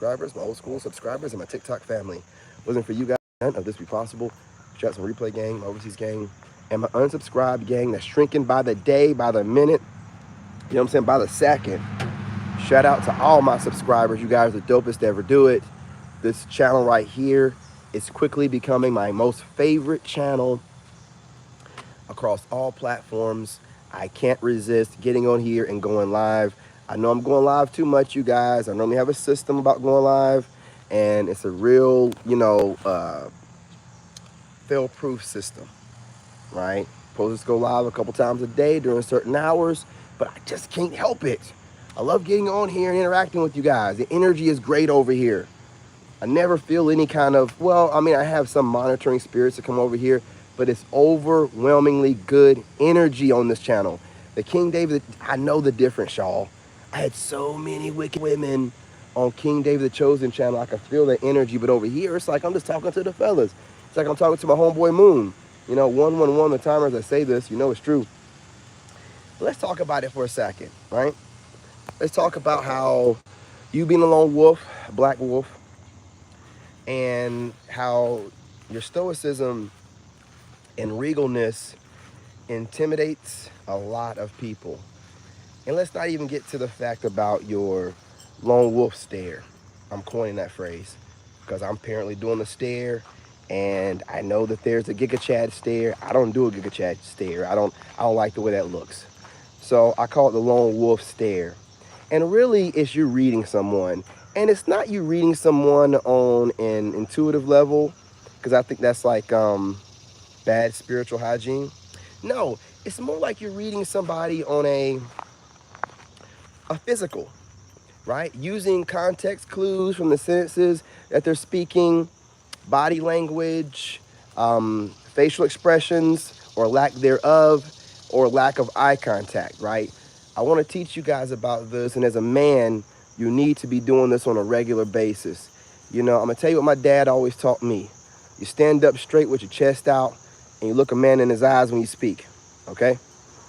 subscribers, my old school subscribers, and my TikTok family. Wasn't for you guys, none of this be possible. Shout out to my replay gang, my overseas gang, and my unsubscribed gang that's shrinking by the day, by the minute, you know what I'm saying, by the second. Shout out to all my subscribers. You guys are the dopest to ever do it. This channel right here is quickly becoming my most favorite channel across all platforms. I can't resist getting on here and going live. I know I'm going live too much, you guys. I normally have a system about going live, and it's a real, fail-proof system, right? Supposed to go live a couple times a day during certain hours, but I just can't help it. I love getting on here and interacting with you guys. The energy is great over here. I never feel any kind of, I have some monitoring spirits that come over here, but it's overwhelmingly good energy on this channel. The King David, I know the difference, y'all. I had so many wicked women on King David the Chosen channel. I can feel the energy, but over here, it's like I'm just talking to the fellas. It's like I'm talking to my homeboy Moon. 111, the timer as I say this, it's true. But let's talk about it for a second, right? Let's talk about how you being a lone wolf, a black wolf, and how your stoicism and regalness intimidates a lot of people. And let's not even get to the fact about your lone wolf stare. I'm coining that phrase because I'm apparently doing the stare, and I know that there's a Giga Chad stare. I don't do a Giga Chad stare. I don't like the way that looks. So I call it the lone wolf stare. And really, it's you reading someone. And it's not you reading someone on an intuitive level, because I think that's like bad spiritual hygiene. No, it's more like you're reading somebody on a physical, right? Using context clues from the sentences that they're speaking, body language, facial expressions or lack thereof, or lack of eye contact, right? I want to teach you guys about this, and as a man, you need to be doing this on a regular basis. I'm going to tell you what my dad always taught me. You stand up straight with your chest out, and you look a man in his eyes when you speak, okay?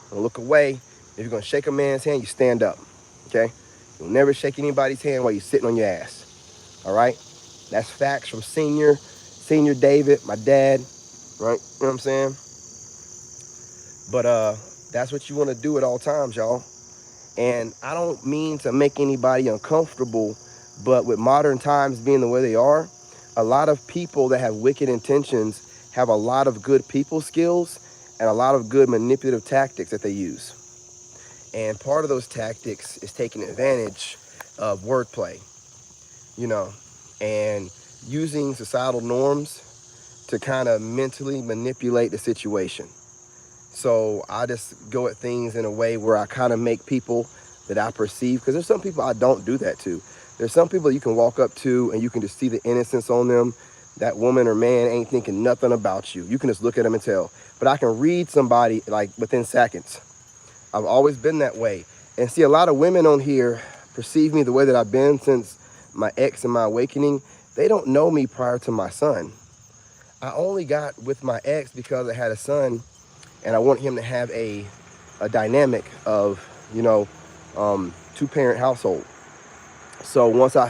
Don't look away. If you're going to shake a man's hand, you stand up, okay? You'll never shake anybody's hand while you're sitting on your ass, all right? That's facts from Senior David, my dad, right? You know what I'm saying? But that's what you want to do at all times, y'all. And I don't mean to make anybody uncomfortable, but with modern times being the way they are, a lot of people that have wicked intentions have a lot of good people skills and a lot of good manipulative tactics that they use. And part of those tactics is taking advantage of wordplay, and using societal norms to kind of mentally manipulate the situation. So I just go at things in a way where I kind of make people that I perceive, because there's some people I don't do that to. There's some people you can walk up to and you can just see the innocence on them. That woman or man ain't thinking nothing about you. You can just look at them and tell. But I can read somebody like within seconds. I've always been that way. And see, a lot of women on here perceive me the way that I've been since my ex and my awakening. They don't know me prior to my son. I only got with my ex because I had a son, and I want him to have a dynamic of, two-parent household. So once I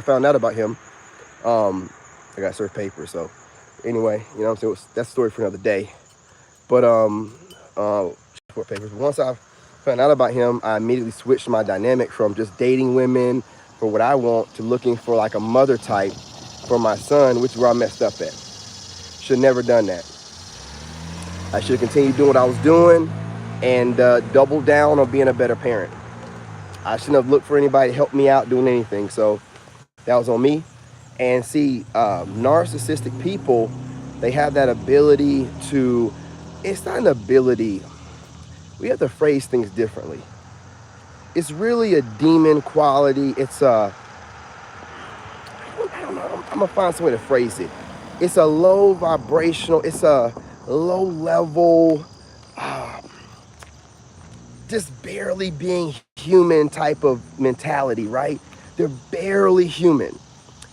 found out about him, I got served papers. So anyway, that's a story for another day. But court papers. But once I found out about him, I immediately switched my dynamic from just dating women for what I want to looking for like a mother type for my son, which is where I messed up at. Should have never done that. I should have continued doing what I was doing and double down on being a better parent. I shouldn't have looked for anybody to help me out doing anything. So that was on me. And see, narcissistic people, they have that ability to, it's not an ability. We have to phrase things differently. It's really a demon quality. It's I don't know, I'm gonna find some way to phrase it. It's a low vibrational, it's a low level, just barely being human type of mentality, right? They're barely human.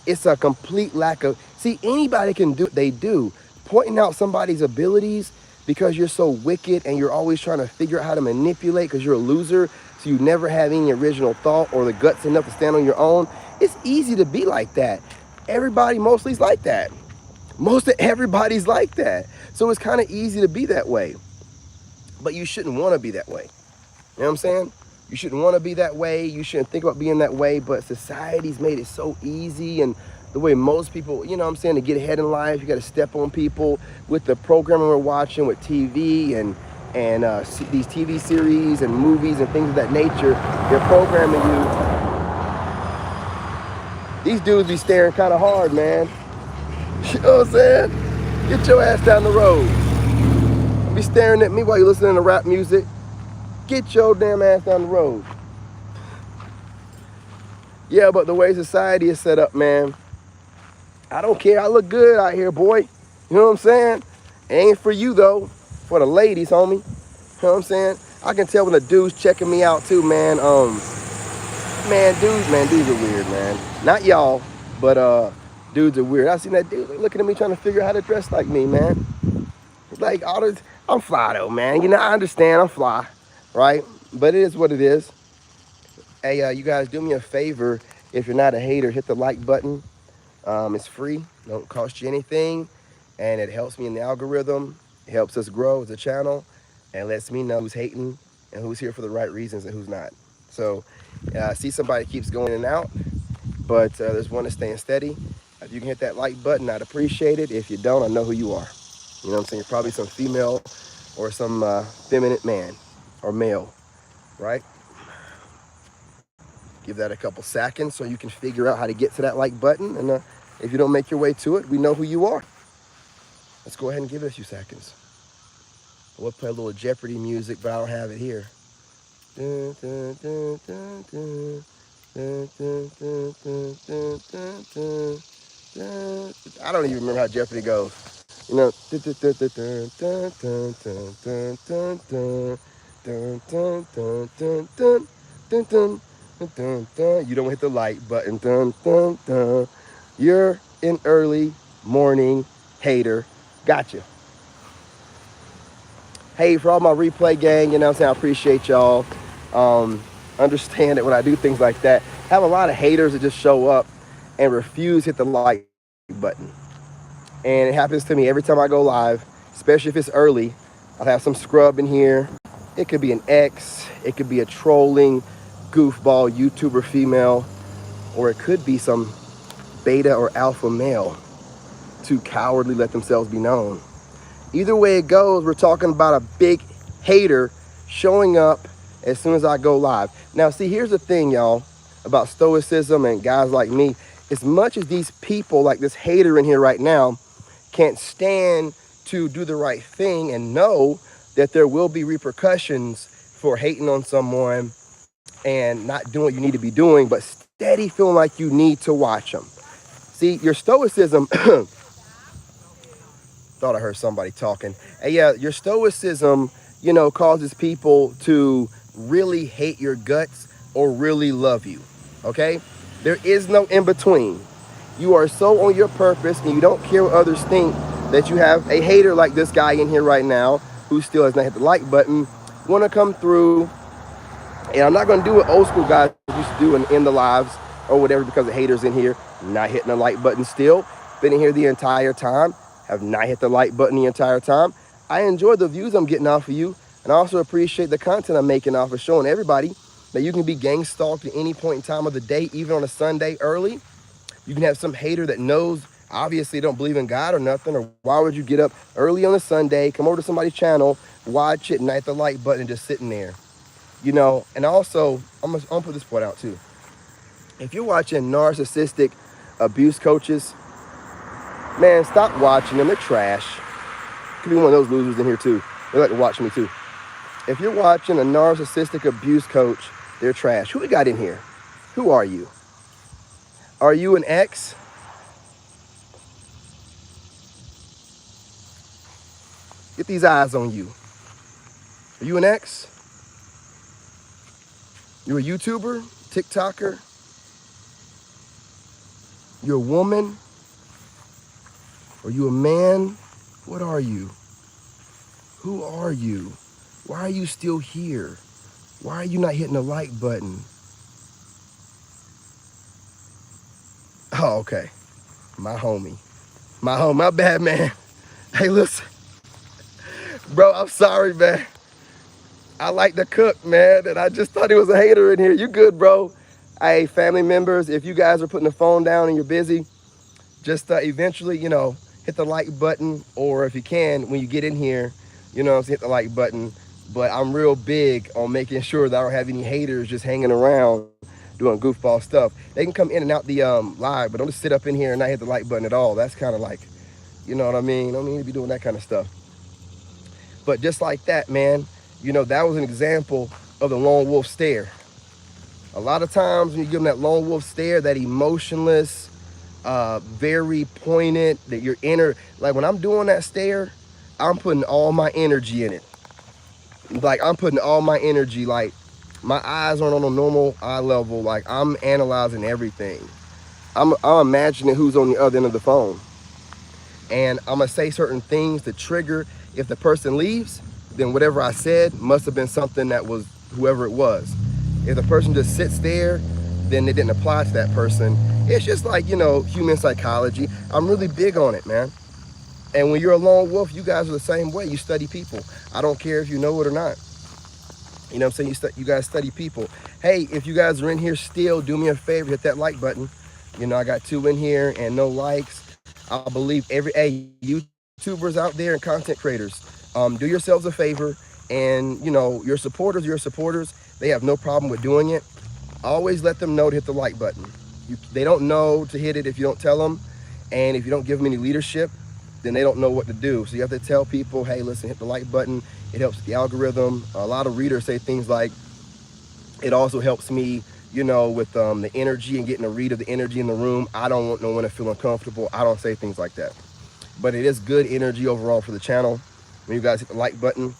It's a complete lack of, see, anybody can do what they do. Pointing out somebody's abilities because you're so wicked and you're always trying to figure out how to manipulate because you're a loser, so you never have any original thought or the guts enough to stand on your own. It's easy to be like that. Everybody mostly is like that. Most of everybody's like that. So it's kind of easy to be that way. But you shouldn't want to be that way. You know what I'm saying? You shouldn't want to be that way. You shouldn't think about being that way. But society's made it so easy. And the way most people, you know what I'm saying, to get ahead in life, you got to step on people with the programming we're watching with TV and these TV series and movies and things of that nature. They're programming you. These dudes be staring kind of hard, man. You know what I'm saying? Get your ass down the road. Be staring at me while you're listening to rap music. Get your damn ass down the road. Yeah, but the way society is set up, man, I don't care. I look good out here, boy. You know what I'm saying? It ain't for you, though. For the ladies, homie. You know what I'm saying? I can tell when the dude's checking me out, too, man. Dudes are weird, man. Not y'all, but dudes are weird. I seen that dude looking at me trying to figure out how to dress like me, man. Like, I'm fly, though, man. You know, I understand I'm fly, right? But it is what it is. Hey, you guys, do me a favor. If you're not a hater, hit the like button. It's free, don't cost you anything, and it helps me in the algorithm. It helps us grow as a channel, and lets me know who's hating and who's here for the right reasons and who's not. So, I see somebody keeps going in and out, but there's one that's staying steady. If you can hit that like button, I'd appreciate it. If you don't, I know who you are. You know what I'm saying? You're probably some female or some feminine man or male, right? Give that a couple seconds so you can figure out how to get to that like button. And if you don't make your way to it, we know who you are. Let's go ahead and give it a few seconds. We'll play a little Jeopardy music, but I don't have it here. Dun, dun, dun, dun, dun. Dun, dun, dun, dun, dun, dun, dun, dun. I don't even remember how Jeopardy goes. You know, dun, dun, dun, dun, dun, dun, dun, dun, dun, dun, dun, dun, dun, dun, dun, dun. Dun, dun, dun. You don't hit the like button. Dun, dun, dun. You're an early morning hater. Gotcha. Hey, for all my replay gang, you know what I'm saying? I appreciate y'all. Understand that when I do things like that, I have a lot of haters that just show up and refuse to hit the like button. And it happens to me every time I go live, especially if it's early. I'll have some scrub in here. It could be an ex, it could be a trolling goofball YouTuber female, or it could be some beta or alpha male too cowardly let themselves be known. Either way it goes, we're talking about a big hater showing up as soon as I go live. Now, see, here's the thing, y'all, about Stoicism and guys like me. As much as these people, like this hater in here right now, can't stand to do the right thing and know that there will be repercussions for hating on someone and not doing what you need to be doing, but steady feeling like you need to watch them. See, your Stoicism, thought I heard somebody talking. And yeah, your Stoicism, you know, causes people to really hate your guts or really love you, okay? There is no in between. You are so on your purpose and you don't care what others think that you have a hater like this guy in here right now who still has not hit the like button, want to come through. And I'm not going to do what old school guys used to do and end the lives or whatever because the haters in here not hitting the like button still. Been in here the entire time, have not hit the like button the entire time. I enjoy the views I'm getting off of you, and I also appreciate the content I'm making off of showing everybody that you can be gang stalked at any point in time of the day, even on a Sunday early. You can have some hater that knows obviously don't believe in God or nothing, or why would you get up early on a Sunday, come over to somebody's channel, watch it, and not hit the like button and just sitting there. You know, and also, I'm gonna put this point out too. If you're watching narcissistic abuse coaches, man, stop watching them. They're trash. Could be one of those losers in here too. They like to watch me too. If you're watching a narcissistic abuse coach, they're trash. Who we got in here? Who are you? Are you an ex? Get these eyes on you. Are you an ex? You're a YouTuber, TikToker? You're a woman? Are you a man? What are you? Who are you? Why are you still here? Why are you not hitting the like button? Oh, okay. My homie. My home. My bad, man. Hey, listen. Bro, I'm sorry, man. I like to cook, man, and I just thought he was a hater in here. You good, bro? Hey, family members, if you guys are putting the phone down and you're busy, just eventually, hit the like button, or if you can, when you get in here, hit the like button. But I'm real big on making sure that I don't have any haters just hanging around doing goofball stuff. They can come in and out the live, but don't just sit up in here and not hit the like button at all. That's kind of like, you know what I mean? I don't need to be doing that kind of stuff. But just like that, man, that was an example of the lone wolf stare. A lot of times when you give them that lone wolf stare, that emotionless, very pointed, that your inner, like when I'm doing that stare, I'm putting all my energy in it. Like I'm putting all my energy, like my eyes aren't on a normal eye level. Like I'm analyzing everything. I'm imagining who's on the other end of the phone. And I'm gonna say certain things to trigger. If the person leaves, then whatever I said must have been something that was whoever it was. If the person just sits there, then it didn't apply to that person. It's just like, human psychology. I'm really big on it, man. And when you're a lone wolf, you guys are the same way. You study people. I don't care if you know it or not. You know what I'm saying? You guys study people. Hey, if you guys are in here still, do me a favor, hit that like button. I got 2 in here and no likes. I believe YouTubers out there and content creators, do yourselves a favor, and your supporters, they have no problem with doing it. Always let them know to hit the like button. They don't know to hit it if you don't tell them, and if you don't give them any leadership, then they don't know what to do. So you have to tell people, hey, listen, hit the like button. It helps the algorithm. A lot of readers say things like, it also helps me, with the energy and getting a read of the energy in the room. I don't want no one to feel uncomfortable. I don't say things like that. But it is good energy overall for the channel. When you guys hit the like button,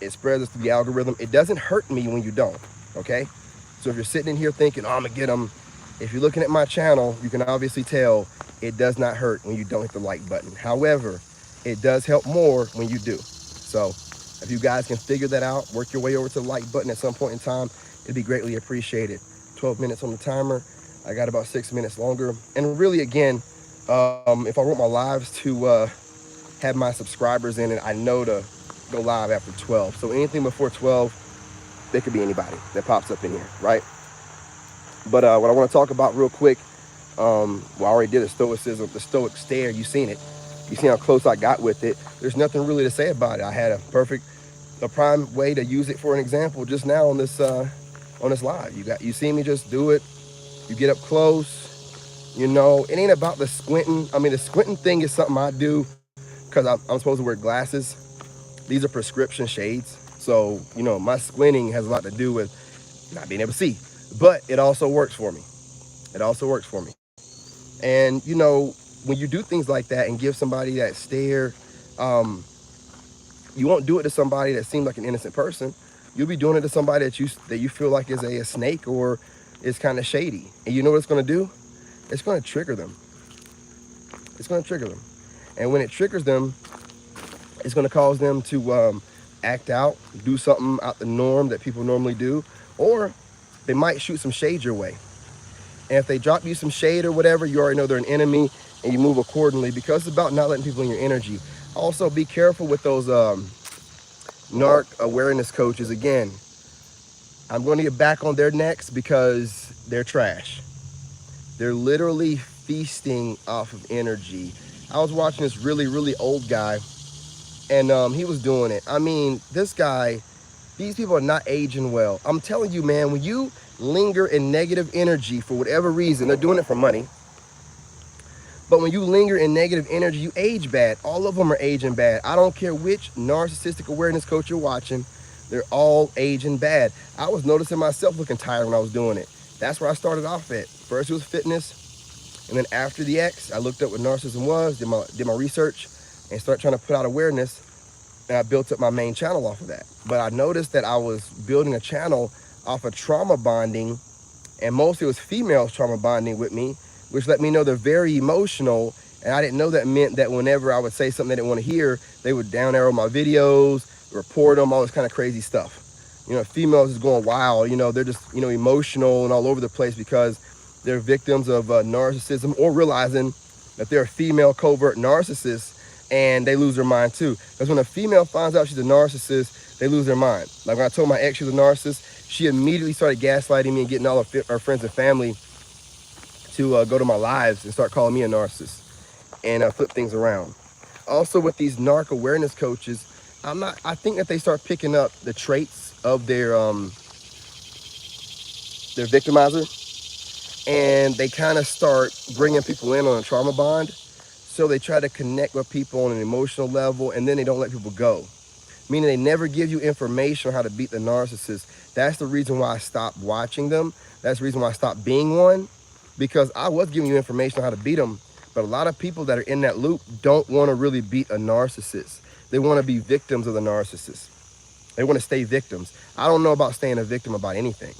it spreads us to the algorithm. It doesn't hurt me when you don't, okay? So if you're sitting in here thinking, oh, I'm gonna get them, if you're looking at my channel, you can obviously tell it does not hurt when you don't hit the like button. However, it does help more when you do. So if you guys can figure that out, work your way over to the like button at some point in time, it'd be greatly appreciated. 12 minutes on the timer. I got about 6 minutes longer. And really, again, if I want my lives to have my subscribers in it, I know to go live after 12. So anything before 12, there could be anybody that pops up in here, right? But what I want to talk about real quick, well, I already did the Stoicism, the Stoic stare. You've seen it. You see how close I got with it. There's nothing really to say about it. I had a prime way to use it for an example just now on this live. You see me just do it. You get up close. It ain't about the squinting. I mean, the squinting thing is something I do because I'm supposed to wear glasses. These are prescription shades. So, my squinting has a lot to do with not being able to see. But it also works for me. It also works for me. And, when you do things like that and give somebody that stare, you won't do it to somebody that seems like an innocent person. You'll be doing it to somebody that you feel like is a snake or is kind of shady. And you know what it's going to do? It's going to trigger them. It's going to trigger them. And when it triggers them, it's going to cause them to act out, do something out the norm that people normally do, or they might shoot some shade your way. And if they drop you some shade or whatever, you already know they're an enemy and you move accordingly, because it's about not letting people in your energy. Also, be careful with those narc awareness coaches. Again, I'm going to get back on their necks because they're trash. They're literally feasting off of energy. I was watching this really, really old guy, and he was doing it. I mean, this guy, these people are not aging well. I'm telling you, man, when you linger in negative energy for whatever reason, they're doing it for money. But when you linger in negative energy, you age bad. All of them are aging bad. I don't care which narcissistic awareness coach you're watching. They're all aging bad. I was noticing myself looking tired when I was doing it. That's where I started off at. First it was fitness. And then after the X, I looked up what narcissism was, did my research, and started trying to put out awareness. And I built up my main channel off of that. But I noticed that I was building a channel off of trauma bonding, and mostly it was females trauma bonding with me, which let me know they're very emotional. And I didn't know that meant that whenever I would say something they didn't want to hear, they would down arrow my videos, report them, all this kind of crazy stuff. Females is going wild, they're just, emotional and all over the place because they're victims of narcissism, or realizing that they're a female covert narcissist, and they lose their mind too. Because when a female finds out she's a narcissist, they lose their mind. Like when I told my ex she was a narcissist, she immediately started gaslighting me and getting all her friends and family to go to my lives and start calling me a narcissist and flip things around. Also, with these narc awareness coaches, I think that they start picking up the traits of their victimizer, and they kind of start bringing people in on a trauma bond. So they try to connect with people on an emotional level, and then they don't let people go. Meaning they never give you information on how to beat the narcissist. That's the reason why I stopped watching them. That's the reason why I stopped being one, because I was giving you information on how to beat them. But a lot of people that are in that loop don't want to really beat a narcissist. They want to be victims of the narcissist. They want to stay victims. I don't know about staying a victim about anything.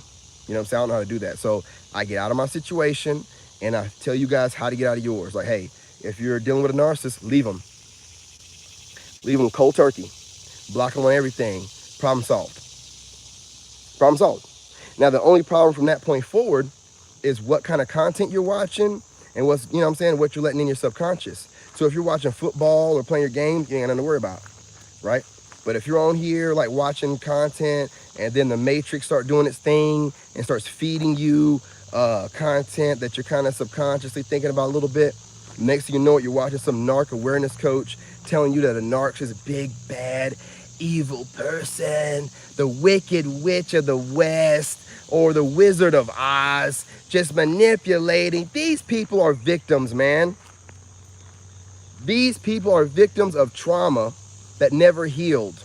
You know what I'm saying? I don't know how to do that. So I get out of my situation and I tell you guys how to get out of yours. Like, hey, if you're dealing with a narcissist, leave them. Leave them cold turkey. Block them on everything. Problem solved. Problem solved. Now, the only problem from that point forward is what kind of content you're watching and what's, you know what I'm saying, what you're letting in your subconscious. So if you're watching football or playing your game, you ain't got nothing to worry about, right? But if you're on here like watching content and then the matrix start doing its thing and starts feeding you content that you're kind of subconsciously thinking about a little bit, next thing you know it, you're watching some narc awareness coach telling you that a narc is a big, bad, evil person, the wicked witch of the West, or the Wizard of Oz, just manipulating. These people are victims, man. These people are victims of trauma that never healed.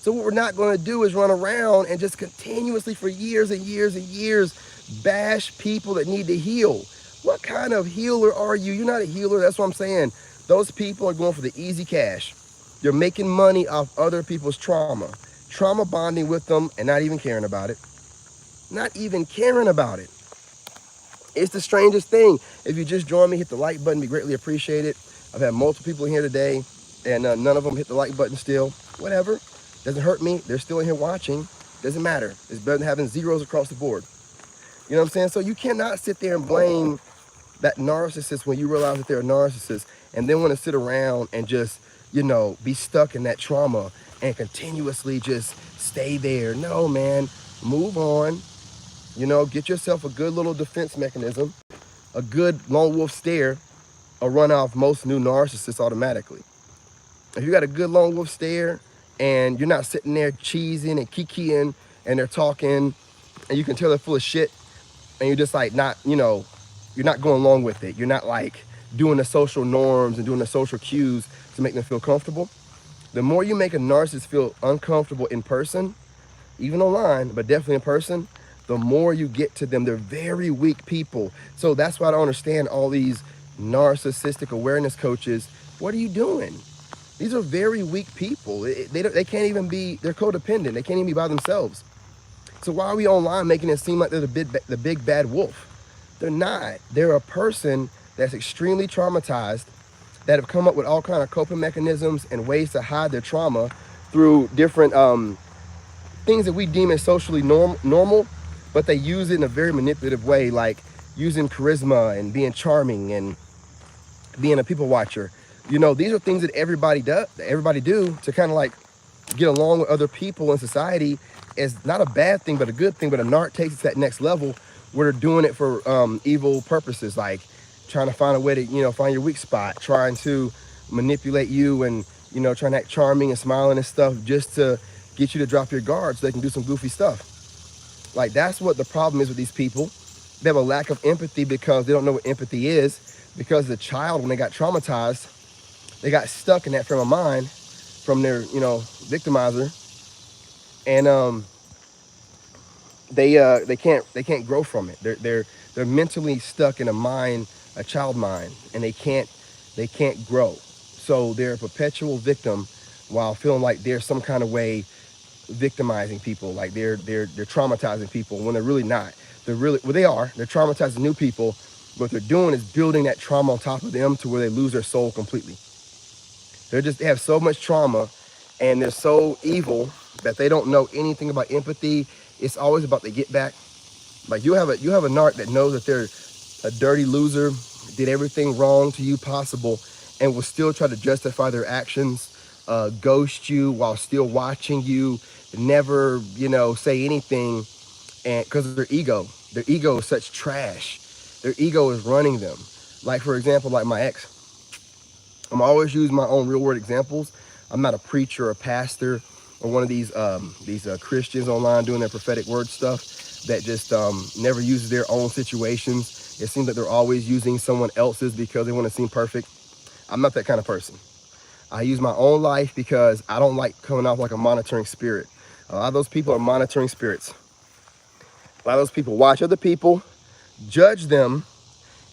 So what we're not going to do is run around and just continuously for years and years and years bash people that need to heal. What kind of healer are you? You're not a healer. That's what I'm saying. Those people are going for the easy cash. They're making money off other people's trauma. Trauma bonding with them and not even caring about it. Not even caring about it. It's the strangest thing. If you just join me, hit the like button. Be greatly appreciated. I've had multiple people in here today, and none of them hit the like button still. Whatever. Doesn't hurt me. They're still in here watching. Doesn't matter. It's better than having zeros across the board. You know what I'm saying? So you cannot sit there and blame that narcissist when you realize that they're a narcissist and then want to sit around and just, be stuck in that trauma and continuously just stay there. No, man. Move on. Get yourself a good little defense mechanism, a good lone wolf stare, or run off most new narcissists automatically. If you got a good lone wolf stare and you're not sitting there cheesing and kikiing and they're talking and you can tell they're full of shit and you're just like you're not going along with it. You're not like doing the social norms and doing the social cues to make them feel comfortable. The more you make a narcissist feel uncomfortable in person, even online, but definitely in person, the more you get to them. They're very weak people. So that's why I don't understand all these narcissistic awareness coaches. What are you doing? These are very weak people. They can't even be, they're codependent. They can't even be by themselves. So why are we online making it seem like they're the big bad wolf? They're not. They're a person that's extremely traumatized, that have come up with all kind of coping mechanisms and ways to hide their trauma through different things that we deem as socially normal, but they use it in a very manipulative way, like using charisma and being charming and being a people watcher. These are things that everybody do to kind of like get along with other people in society. Is not a bad thing, but a good thing. But a narc takes it to that next level where they're doing it for evil purposes, like trying to find a way to, find your weak spot, trying to manipulate you and, trying to act charming and smiling and stuff just to get you to drop your guard so they can do some goofy stuff. Like, that's what the problem is with these people. They have a lack of empathy because they don't know what empathy is. Because as a child, when they got traumatized, they got stuck in that frame of mind from their, victimizer, and they can't grow from it. They're mentally stuck in a child mind, and they can't grow. So they're a perpetual victim while feeling like they're some kind of way victimizing people, like they're traumatizing people when they're really not. They are. They're traumatizing new people. What they're doing is building that trauma on top of them to where they lose their soul completely. They have so much trauma and they're so evil that they don't know anything about empathy. It's always about the get back. Like you have a narc that knows that they're a dirty loser, did everything wrong to you possible, and will still try to justify their actions, ghost you while still watching you, never, say anything, and because of their ego is such trash. Their ego is running them. Like for example, like my ex, I'm always using my own real world examples. I'm not a preacher or a pastor or one of these Christians online doing their prophetic word stuff that just never uses their own situations. It seems that they're always using someone else's because they want to seem perfect. I'm not that kind of person. I use my own life because I don't like coming off like a monitoring spirit. A lot of those people are monitoring spirits. A lot of those people watch other people, judge them,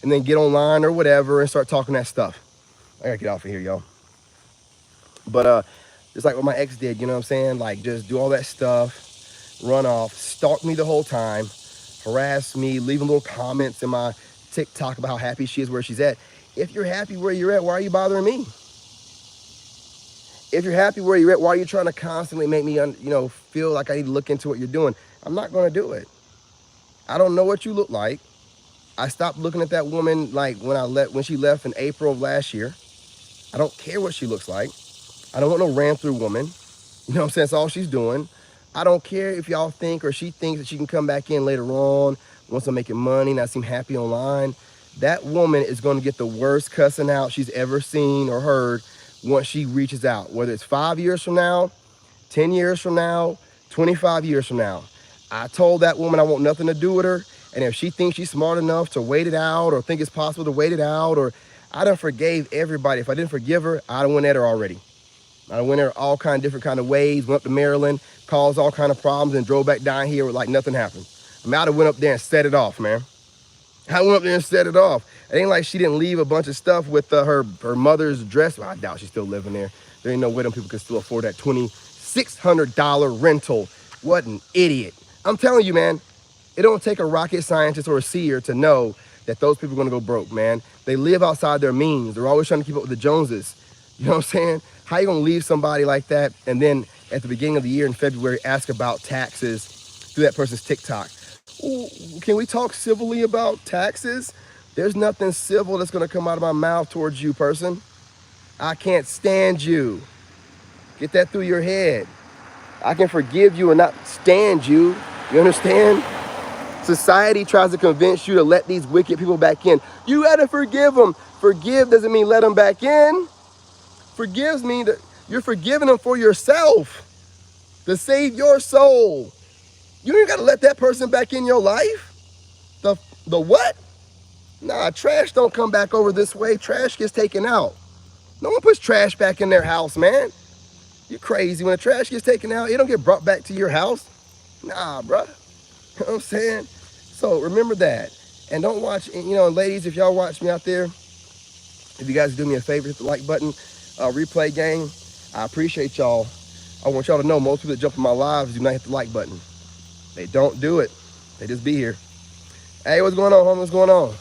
and then get online or whatever and start talking that stuff. I gotta get off of here, y'all. But just like what my ex did, you know what I'm saying? Like just do all that stuff, run off, stalk me the whole time, harass me, leaving little comments in my TikTok about how happy she is where she's at. If you're happy where you're at, why are you bothering me? If you're happy where you're at, why are you trying to constantly make me, feel like I need to look into what you're doing? I'm not gonna do it. I don't know what you look like. I stopped looking at that woman like when she left in April of last year. I don't care what she looks like. I don't want no ran through woman. You know what I'm saying? That's all she's doing. I don't care if y'all think or she thinks that she can come back in later on once I'm making money and I seem happy online. That woman is going to get the worst cussing out she's ever seen or heard once she reaches out, whether it's 5 years from now, 10 years from now, 25 years from now. I told that woman I want nothing to do with her. And if she thinks she's smart enough to wait it out or think it's possible to wait it out, or I done forgave everybody. If I didn't forgive her, I done went at her already. I went there all kind of different kind of ways, went up to Maryland, caused all kind of problems, and drove back down here like nothing happened. I mean, I'd have went up there and set it off, man. I went up there and set it off. It ain't like she didn't leave a bunch of stuff with her mother's dress. Well, I doubt she's still living there. There ain't no way them people can still afford that $2,600 rental. What an idiot. I'm telling you, man, it don't take a rocket scientist or a seer to know that those people are going to go broke, man. They live outside their means. They're always trying to keep up with the Joneses. You know what I'm saying? How you going to leave somebody like that and then at the beginning of the year in February ask about taxes through that person's TikTok? Ooh, can we talk civilly about taxes? There's nothing civil that's going to come out of my mouth towards you, person. I can't stand you. Get that through your head. I can forgive you and not stand you. You understand? Society tries to convince you to let these wicked people back in. You got to forgive them. Forgive doesn't mean let them back in. Forgives means that you're forgiving them for yourself, to save your soul. You ain't got to let that person back in your life. The what? Nah, trash don't come back over this way. Trash gets taken out. No one puts trash back in their house, man. You're crazy. When the trash gets taken out, it don't get brought back to your house. Nah, bruh. You know what I'm saying? So remember that. And don't watch, ladies, if y'all watch me out there, if you guys do me a favor, hit the like button, replay gang. I appreciate y'all. I want y'all to know most people that jump in my lives do not hit the like button. They don't do it. They just be here. Hey, what's going on, homie? What's going on?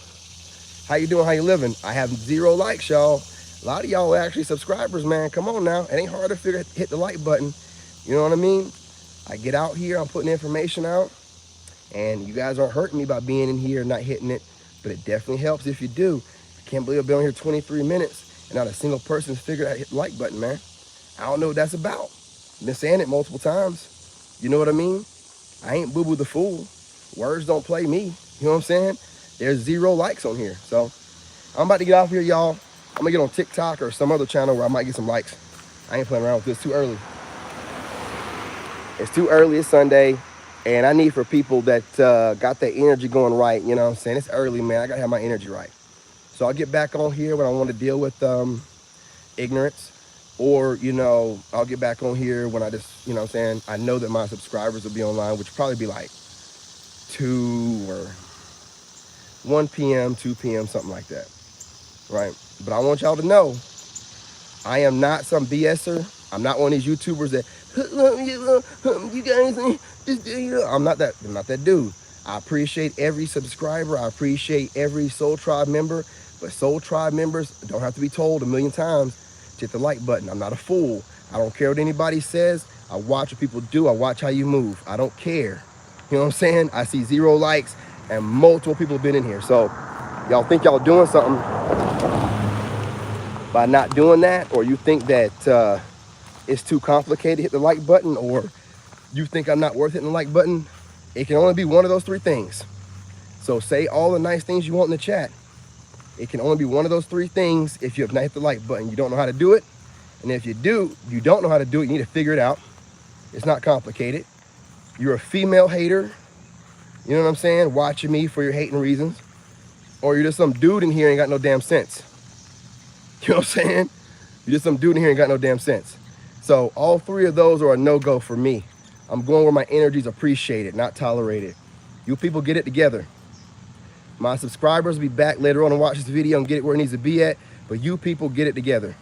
How you doing? How you living? I have 0 likes, y'all. A lot of y'all are actually subscribers, man. Come on now. It ain't hard to hit the like button. You know what I mean? I get out here, I'm putting information out, and you guys aren't hurting me by being in here and not hitting it, but it definitely helps if you do. I can't believe I've been on here 23 minutes and not a single person's figured out to hit the like button, man. I don't know what that's about. I've been saying it multiple times. You know what I mean? I ain't Boo Boo the Fool. Words don't play me. You know what I'm saying? There's 0 likes on here. So I'm about to get off here, y'all. I'm gonna get on TikTok or some other channel where I might get some likes. I ain't playing around with this. Too early. It's too early. It's Sunday. And I need for people that got that energy going right. You know what I'm saying? It's early, man. I gotta have my energy right. So I'll get back on here when I want to deal with ignorance. Or, I'll get back on here when I just, what I'm saying, I know that my subscribers will be online, which will probably be like 2 or 1 p.m., 2 p.m., something like that, right? But I want y'all to know, I am not some BSer. I'm not one of these YouTubers that, you guys, I'm not that dude. I appreciate every subscriber. I appreciate every Soul Tribe member, but Soul Tribe members don't have to be told a million times to hit the like button. I'm not a fool. I don't care what anybody says. I watch what people do. I watch how you move. I don't care. You know what I'm saying? I see 0 likes and multiple people have been in here. So y'all think y'all doing something by not doing that, or you think that it's too complicated to hit the like button, or you think I'm not worth hitting the like button. It can only be one of those 3 things. So say all the nice things you want in the chat. It can only be one of those 3 things if you have not hit the like button. You don't know how to do it. And if you don't know how to do it, you need to figure it out. It's not complicated. You're a female hater, you know what I'm saying, watching me for your hating reasons. Or you're just some dude in here and ain't got no damn sense. You know what I'm saying? You're just some dude in here and got no damn sense. So all 3 of those are a no-go for me. I'm going where my energy is appreciated, not tolerated. You people get it together. My subscribers will be back later on and watch this video and get it where it needs to be at, but you people get it together.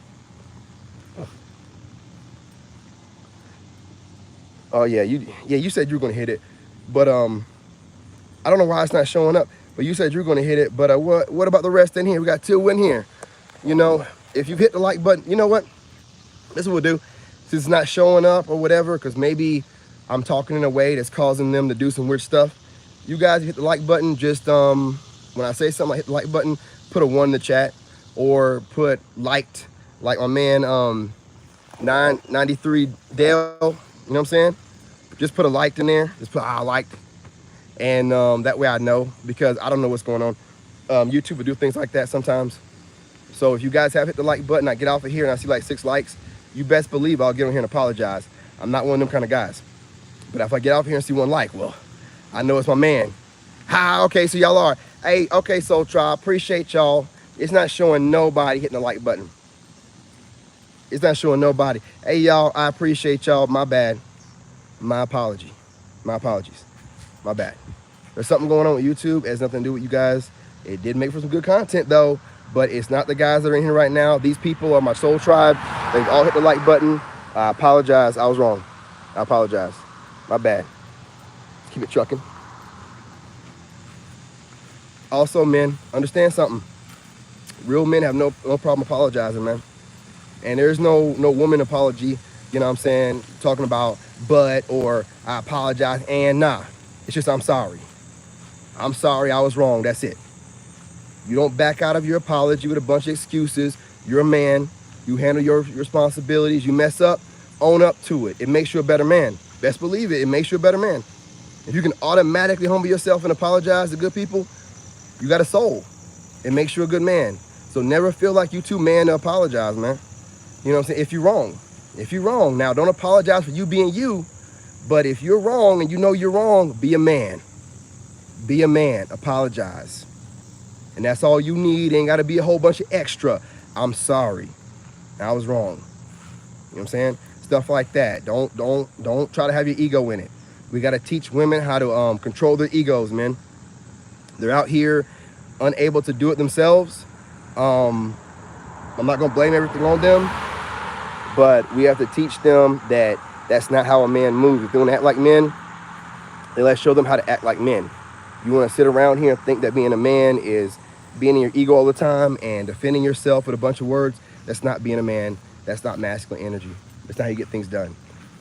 Oh yeah, you said you were gonna hit it, but I don't know why it's not showing up. But you said you were gonna hit it. But what about the rest in here? We got 2 in here. You know, if you've hit the like button, you know what? This is what we'll do. Since it's not showing up or whatever, because maybe I'm talking in a way that's causing them to do some weird stuff. You guys hit the like button. Just when I say something, I hit the like button. Put a 1 in the chat, or put liked, like my man 993 Dale. You know what I'm saying? Just put a liked in there. Just put I liked, and that way I know, because I don't know what's going on. YouTube will do things like that sometimes. So if you guys have hit the like button, I get off of here and I see like 6 likes, you best believe I'll get on here and apologize. I'm not one of them kind of guys. But if I get off here and see 1 like, well, I know it's my man. Hi, okay, so y'all are. Hey, okay, Soul Tribe, appreciate y'all. It's not showing nobody hitting the like button. It's not showing nobody. Hey, y'all, I appreciate y'all. My bad. My apology. My apologies. My bad. There's something going on with YouTube. It has nothing to do with you guys. It did make for some good content, though. But it's not the guys that are in here right now. These people are my Soul Tribe. They've all hit the like button. I apologize. I was wrong. I apologize. My bad. Let's keep it trucking. Also, men, understand something. Real men have no problem apologizing, man. And there's no woman apology, you know what I'm saying, talking about but or I apologize and nah. It's just I'm sorry. I'm sorry, I was wrong. That's it. You don't back out of your apology with a bunch of excuses. You're a man. You handle your responsibilities. You mess up, own up to it. It makes you a better man. Best believe it. It makes you a better man. If you can automatically humble yourself and apologize to good people, you got a soul. It makes you a good man. So never feel like you too man to apologize, man. You know what I'm saying? If you're wrong. If you're wrong. Now, don't apologize for you being you. But if you're wrong and you know you're wrong, be a man. Be a man. Apologize. And that's all you need. Ain't got to be a whole bunch of extra. I'm sorry. I was wrong. You know what I'm saying? Stuff like that. Don't try to have your ego in it. We got to teach women how to control their egos, man. They're out here unable to do it themselves. I'm not going to blame everything on them, but we have to teach them that that's not how a man moves. If they want to act like men, then let's show them how to act like men. You want to sit around here and think that being a man is being in your ego all the time and defending yourself with a bunch of words. That's not being a man. That's not masculine energy. That's not how you get things done.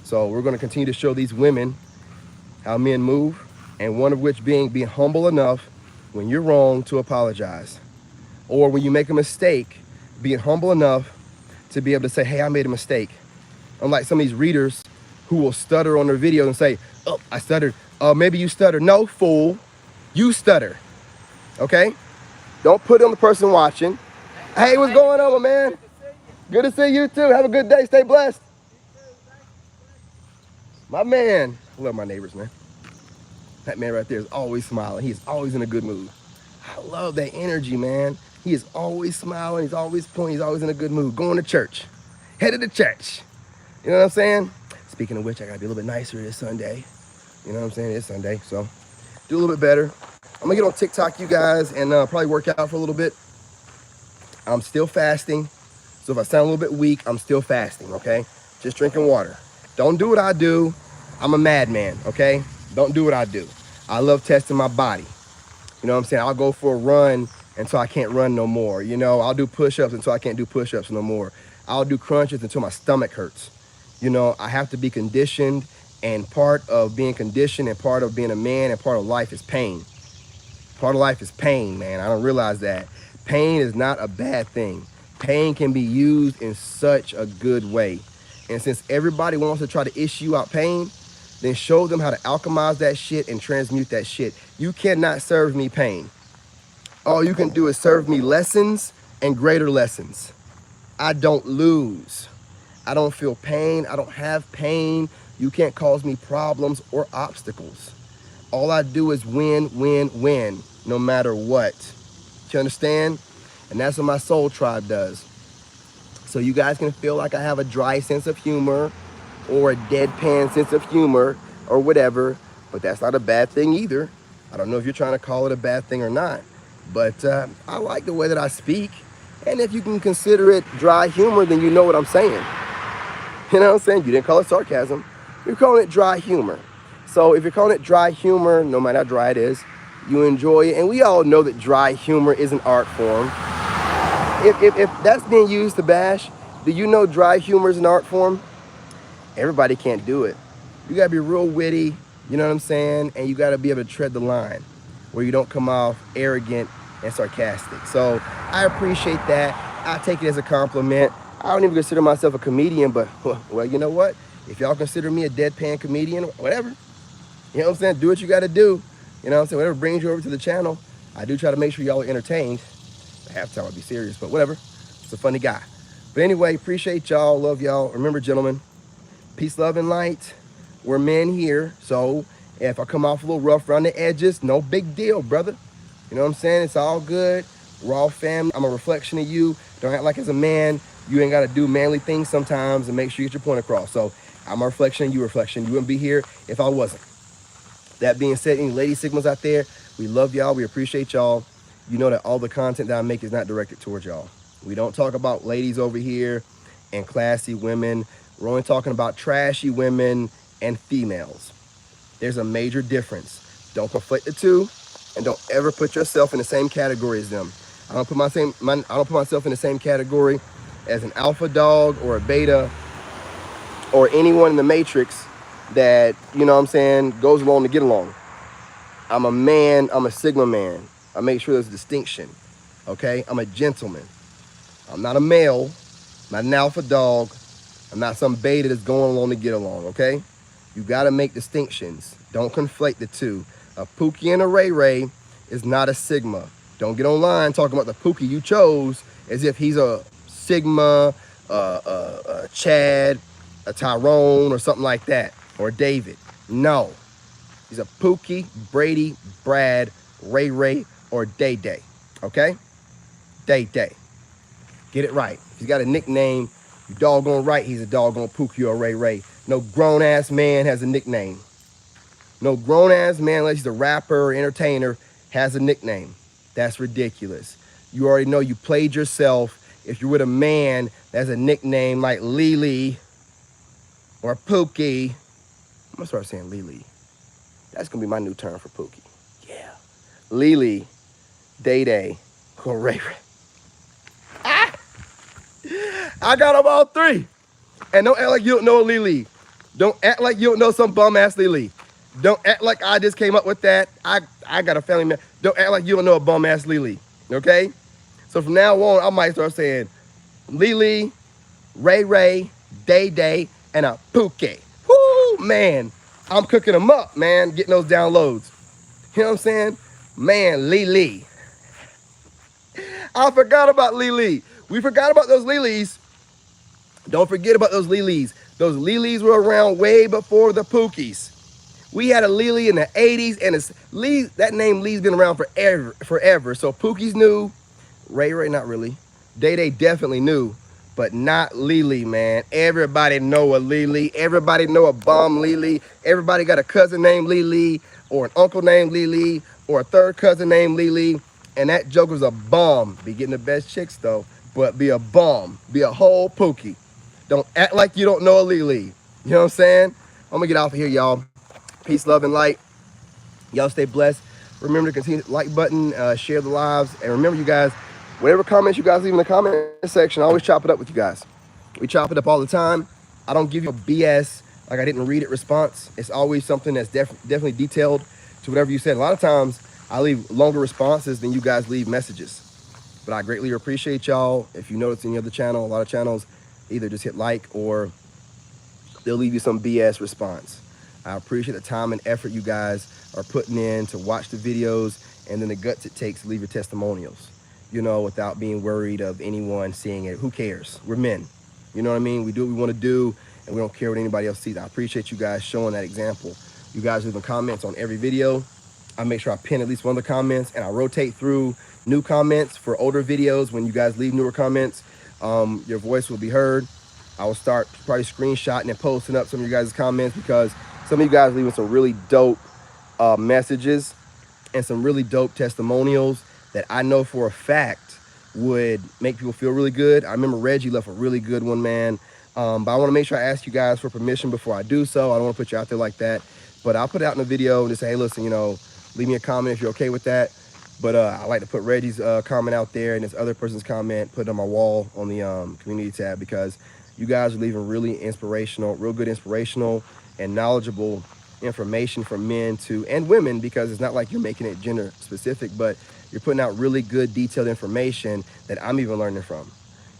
So we're going to continue to show these women how men move, and one of which being humble enough when you're wrong to apologize. Or when you make a mistake, being humble enough to be able to say, hey, I made a mistake. Unlike some of these readers who will stutter on their videos and say, oh, I stuttered. Maybe you stutter. No, fool. You stutter. Okay? Don't put it on the person watching. Hey, what's going on, my man? Good to see you too. Have a good day. Stay blessed. My man. I love my neighbors, man. That man right there is always smiling. He is always in a good mood. I love that energy, man. He is always smiling. He's always pointing. He's always in a good mood. Going to church. Headed to church. You know what I'm saying? Speaking of which, I got to be a little bit nicer this Sunday. You know what I'm saying? It's Sunday, so do a little bit better. I'm going to get on TikTok, you guys, and probably work out for a little bit. I'm still fasting. So if I sound a little bit weak, I'm still fasting, okay? Just drinking water. Don't do what I do. I'm a madman, okay? Don't do what I do. I love testing my body. You know what I'm saying? I'll go for a run until I can't run no more. You know, I'll do push-ups until I can't do push-ups no more. I'll do crunches until my stomach hurts. You know, I have to be conditioned And part of being conditioned and part of being a man and part of life is pain. Part of life is pain, man. I don't realize that. Pain is not a bad thing. Pain can be used in such a good way. And since everybody wants to try to issue out pain, then show them how to alchemize that shit and transmute that shit. You cannot serve me pain. All you can do is serve me lessons and greater lessons. I don't lose. I don't feel pain. I don't have pain. You can't cause me problems or obstacles. All I do is win, win, win, no matter what. You understand? And that's what my soul tribe does. So you guys can feel like I have a dry sense of humor or a deadpan sense of humor or whatever, but that's not a bad thing either. I don't know if you're trying to call it a bad thing or not, but I like the way that I speak. And if you can consider it dry humor, then you know what I'm saying. You know what I'm saying? You didn't call it sarcasm. You're calling it dry humor. So if you're calling it dry humor, no matter how dry it is, you enjoy it. And we all know that dry humor is an art form. If that's being used to bash, do you know dry humor is an art form? Everybody can't do it. You gotta be real witty, you know what I'm saying? And you gotta be able to tread the line where you don't come off arrogant and sarcastic. So I appreciate that. I take it as a compliment. I don't even consider myself a comedian, but well, you know what? If y'all consider me a deadpan comedian, whatever, you know what I'm saying? Do what you gotta do. You know what I'm saying? Whatever brings you over to the channel. I do try to make sure y'all are entertained. Half the time I'll be serious, but whatever. It's a funny guy. But anyway, appreciate y'all. Love y'all. Remember, gentlemen, peace, love, and light. We're men here. So if I come off a little rough around the edges, no big deal, brother. You know what I'm saying? It's all good. We're all family. I'm a reflection of you. Don't act like as a man, you ain't got to do manly things sometimes and make sure you get your point across. So I'm a reflection, you reflection. You wouldn't be here if I wasn't. That being said, any lady Sigmas out there, we love y'all. We appreciate y'all. You know that all the content that I make is not directed towards y'all. We don't talk about ladies over here and classy women. We're only talking about trashy women and females. There's a major difference. Don't conflate the two, and don't ever put yourself in the same category as them. I don't put myself in the same category as an alpha dog or a beta or anyone in the matrix that, you know what I'm saying, goes along to get along. I'm a man, I'm a Sigma man. I make sure there's a distinction, okay? I'm a gentleman. I'm not a male, I'm not an alpha dog, I'm not some beta that's going along to get along, okay? You gotta make distinctions. Don't conflate the two. A Pookie and a Ray Ray is not a Sigma. Don't get online talking about the Pookie you chose as if he's a Sigma, a Chad, a Tyrone, or something like that, or David. No. He's a Pookie, Brady, Brad, Ray Ray, or Day Day, okay? Day Day. Get it right. If he's got a nickname, you doggone right he's a doggone Pookie or Ray Ray. No grown-ass man has a nickname. No grown-ass man, unless he's a rapper or entertainer, has a nickname. That's ridiculous. You already know you played yourself if you're with a man that has a nickname like Lily or Pookie. I'm gonna start saying Lily. That's gonna be my new term for Pookie. Yeah. Lily, Day Day, or Ray Ray. Ah! I got them all three. And don't act like you don't know Lily. Don't act like you don't know some bum-ass Lily. Don't act like I just came up with that. I got a family member. Don't act like you don't know a bum-ass Lily, okay? So from now on, I might start saying Lily, Ray Ray, Day Day, and a Pookie. Whoo, man. I'm cooking them up, man, getting those downloads. You know what I'm saying? Man, Lily. I forgot about Lily. We forgot about those Lilies. Don't forget about those Lilies. Those Lilies were around way before the Pookies. We had a Lily in the 80s, and that name Lee's been around forever. So Pookie's new. Ray Ray, not really. Day Day definitely new, but not Lily, man. Everybody know a Lily. Everybody know a bum Lily. Everybody got a cousin named Lily, or an uncle named Lily, or a third cousin named Lily. And that joker's a bum. Be getting the best chicks, though, but be a bum. Be a whole Pookie. Don't act like you don't know a Lily. You know what I'm saying? I'm going to get off of here, y'all. Peace, love, and light. Y'all stay blessed. Remember to continue to like button, share the lives. And remember, you guys, whatever comments you guys leave in the comment section, I always chop it up with you guys. We chop it up all the time. I don't give you BS like I didn't read it response. It's always something that's definitely detailed to whatever you said. A lot of times I leave longer responses than you guys leave messages. But I greatly appreciate y'all. If you notice any other channel, a lot of channels either just hit like or they'll leave you some BS response. I appreciate the time and effort you guys are putting in to watch the videos and then the guts it takes to leave your testimonials, you know, without being worried of anyone seeing it. Who cares? We're men. You know what I mean? We do what we want to do and we don't care what anybody else sees. I appreciate you guys showing that example. You guys leaving comments on every video. I make sure I pin at least one of the comments and I rotate through new comments for older videos. When you guys leave newer comments, your voice will be heard. I will start probably screenshotting and posting up some of you guys' comments because some of you guys leaving some really dope messages and some really dope testimonials that I know for a fact would make people feel really good. I remember Reggie left a really good one, man. But I want to make sure I ask you guys for permission before I do so. I don't want to put you out there like that. But I'll put it out in a video and just say, hey, listen, you know, leave me a comment if you're okay with that. But I like to put Reggie's comment out there and this other person's comment, put it on my wall on the community tab because you guys are leaving really inspirational, real good inspirational and knowledgeable information for men to and women, because it's not like you're making it gender specific, but you're putting out really good detailed information that I'm even learning from.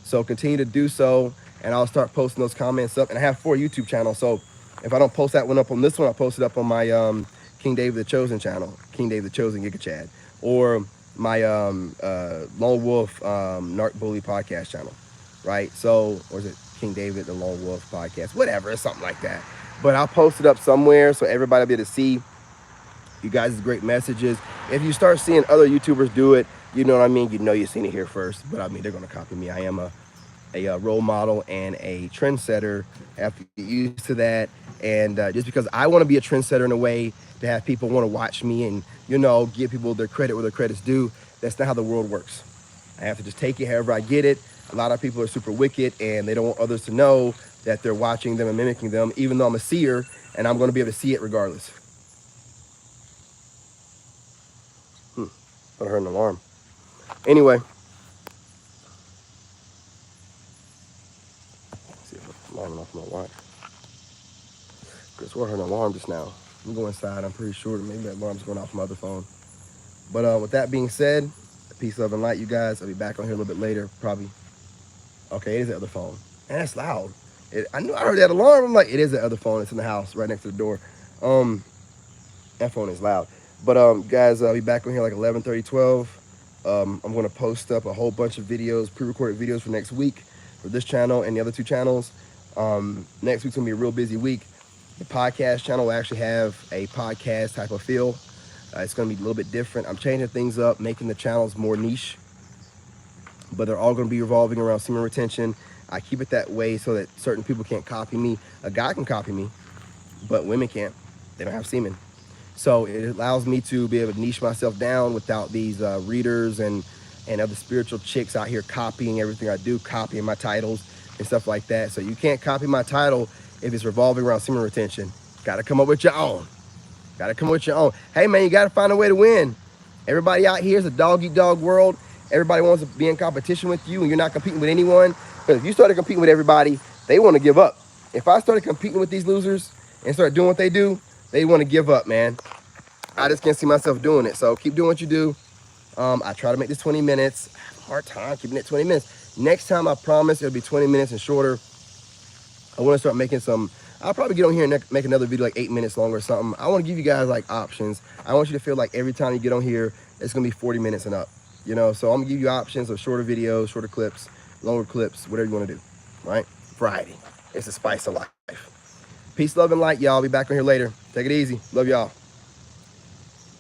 So continue to do so, and I'll start posting those comments up. And I have 4 YouTube channels, so if I don't post that one up on this one, I'll post it up on my King David the Chosen channel, King David the Chosen Giga Chad, or my Lone Wolf Narc Bully podcast channel, right? So, or is it King David the Lone Wolf podcast? Whatever, it's something like that. But I'll post it up somewhere so everybody will be able to see you guys' great messages. If you start seeing other YouTubers do it, you know what I mean? You know you've seen it here first. But I mean, they're going to copy me. I am a role model and a trendsetter. I have to get used to that. And just because I want to be a trendsetter in a way to have people want to watch me and, you know, give people their credit where their credit's due, that's not how the world works. I have to just take it however I get it. A lot of people are super wicked and they don't want others to know that they're watching them and mimicking them, even though I'm a seer and I'm going to be able to see it regardless. I heard an alarm. Anyway. Let's see if I'm alarming off my watch. I heard an alarm just now. I'm going inside. I'm pretty sure maybe that alarm's going off my other phone. But with that being said, peace, love, and light, you guys. I'll be back on here a little bit later, probably. Okay, it is the other phone. Man, that's loud. I knew I heard that alarm. I'm like, it is the other phone. It's in the house right next to the door. That phone is loud. But guys, I'll be back on here like 11:30, 12. I'm going to post up a whole bunch of videos, pre-recorded videos for next week for this channel and the other 2 channels. Next week's going to be a real busy week. The podcast channel will actually have a podcast type of feel. It's going to be a little bit different. I'm changing things up, making the channels more niche, but they're all going to be revolving around semen retention. I keep it that way so that certain people can't copy me. A guy can copy me, but women can't. They don't have semen. So it allows me to be able to niche myself down without these readers and other spiritual chicks out here copying everything I do, copying my titles and stuff like that. So you can't copy my title if it's revolving around semen retention. Got to come up with your own. Got to come up with your own. Hey, man, you got to find a way to win. Everybody out here is a dog-eat-dog world. Everybody wants to be in competition with you, and you're not competing with anyone. Because if you started competing with everybody, they want to give up. If I started competing with these losers and start doing what they do, they want to give up, man. I just can't see myself doing it. So keep doing what you do. I try to make this 20 minutes. I have a hard time keeping it 20 minutes. Next time, I promise it'll be 20 minutes and shorter. I want to start making some. I'll probably get on here and make another video like 8 minutes long or something. I want to give you guys like options. I want you to feel like every time you get on here, it's going to be 40 minutes and up. You know, so I'm going to give you options of shorter videos, shorter clips, longer clips, whatever you want to do, right? Variety. It's the spice of life. Peace, love, and light, y'all. Be back on here later. Take it easy. Love y'all.